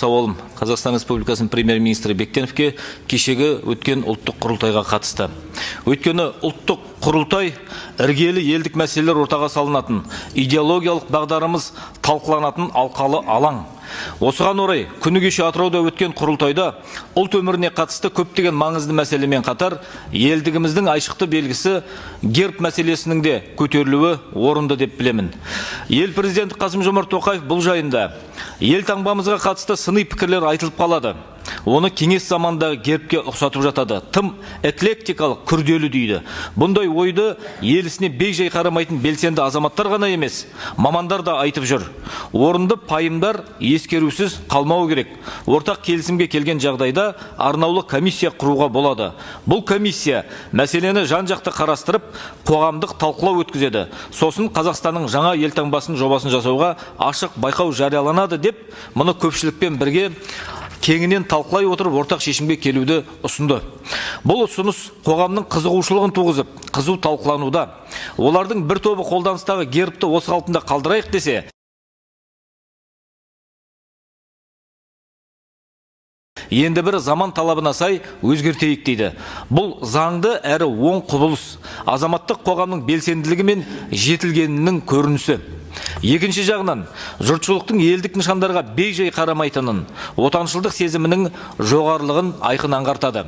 Сауалым Қазақстан Республикасының премьер-министрі Бектеновке кешегі өткен ұлттық құрылтайға қатысты. Өйткені ұлттық құрылтай іргелі елдік мәселелер ортаға салынатын, идеологиялық бағдарымыз талқыланатын алқалы алаң. Осыған орай, күні кеше Атырауда өткен құрылтайда ұлт өміріне қатысты көптеген маңызды мәселемен қатар, елдігіміздің айшықты белгісі герб мәселесінің де көтерілуі орынды деп білемін. Ел президенті Қасым-Жомарт Тоқаев бұл жайында ел таңбамызға қатысты сыни пікірлер айтылып қалады. Оны кеңес замандағы гербке ұқсатып жатады. Тым эклектикалық, күрделі дейді. Бұндай ойды елісіне бей-жай қарамайтын белсенді азаматтар ғана емес, мамандар да айтып жүр. Орынды пайымдар ескерусіз қалмау керек. Ортақ келісімге келген жағдайда арнаулы комиссия құруға болады. Бұл комиссия мәселені жан-жақты қарастырып, қоғамдық талқылау өткізеді. Сосын Қазақстанның жаңа елтаңбасын жобасын жасауға ашық байқау жарияланады деп, мұны көпшілікпен бірге кеңінен талқылай отырып ортақ шешімге келуді ұсынды. Бұл ұсыныс қоғамның қызығушылығын туғызып, қызу талқылануда. Олардың бір тобы қолданыстағы гербті осы қалпында қалдырайық десе, енді бір заман талабына сай өзгертейік дейді. Бұл заңды әрі оң құбылыс, азаматтық қоғамның белсенділігі мен жетілгенінің көрінісі. Екінші жағынан, жұртшылықтың елдік нышандарға бей-жай қарамайтынын, отаншылдық сезімінің жоғарылығын айқын аңғартады.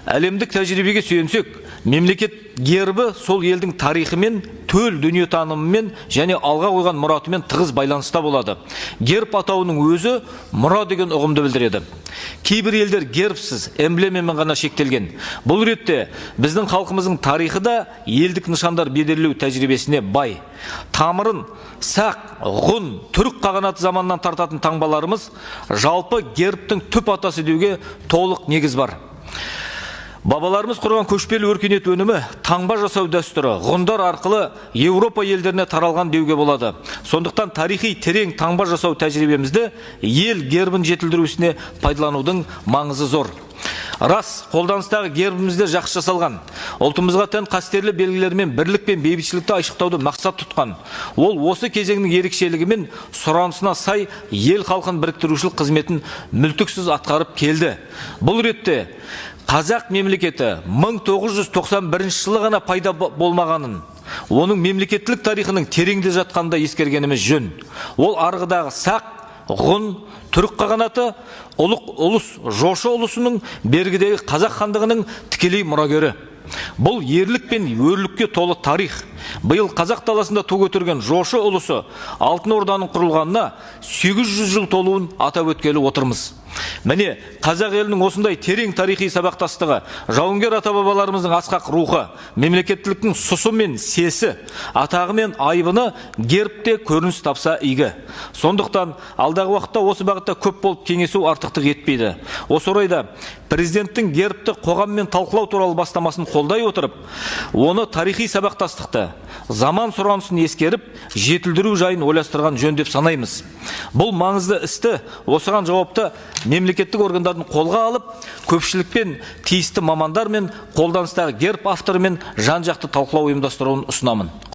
Әлемдік тәжірибеге сүйенсек, мемлекет гербі сол елдің тарихымен, төл дүниетанымымен және алға қойған мұратымен тығыз байланыста болады. Герб атауының өзі мұра деген ұғымды білдіреді. Кейбір елдер гербсіз, эмблемамен ғана шектелген. Бұл ретте біздің халқымыздың тарихы да елдік нышандар бедерлеу тәжірибесіне бай. Тамырын сақ, ғұн, түрік қағанаты заманнан тартатын таңбаларымыз жалпы гербтің түп атасы деуге толық негіз бар. Бабаларымыз құрған көшпелі өркениет өнімі таңба жасау дәстүрі ғұндар арқылы Еуропа елдеріне таралған деуге болады. Сондықтан тарихи терең таңба жасау тәжірибемізді ел гербін жетілдірусіне пайдаланудың маңызы зор. Рас, қолданыстағы гербімізде жақсы жасалған. Ұлтымызға тән қастерлі белгілермен бірлік пен бейбітшілікті айшықтауды мақсат тұтқан. Ол осы кезеңнің ерекшелігі мен сұранысына сай ел халқын біріктірушілік қызметін мүлтіксіз атқарып келді. Бұл ретте Қазақ мемлекеті 1991 жылы ғана пайда болмағанын, оның мемлекеттілік тарихының тереңде жатқанда ескергеніміз жөн. Ол арғыдағы сақ, ғұн, түрік қағанаты, ұлыс жошы ұлысының бергідегі қазақ хандығының тікелей мұрагері. Бұл ерлік пен өрлікке толы тарих. Биыл қазақ даласында ту көтерген жошы ұлысы Алтын Орданың құрылғанына 800 жыл толуын атап өткелі отырмыз. Міне, қазақ елінің осындай терең тарихи сабақтастығы, жауынгер ата-бабаларымыздың асқақ рухы, мемлекеттіліктің сұсы мен сесі, атағы мен айбыны гербте көрініс тапса игі. Сондықтан алдағы уақытта осы бағытта көп болып кеңесу артықтық етпейді. Осы орайда президенттің гербті қоғаммен талқылау туралы бастамасын қолдай отырып, оны тарихи сабақтастықты, заман сұранысын ескеріп, жетілдіру жайын ойластырған жөн деп санаймыз. Бұл маңызды істі осыған жауапты мемлекеттік органдардың қолға алып, көпшілікпен тиісті мамандар мен қолданыстағы герб авторымен жан-жақты талқылау ұйымдастыруын ұсынамын.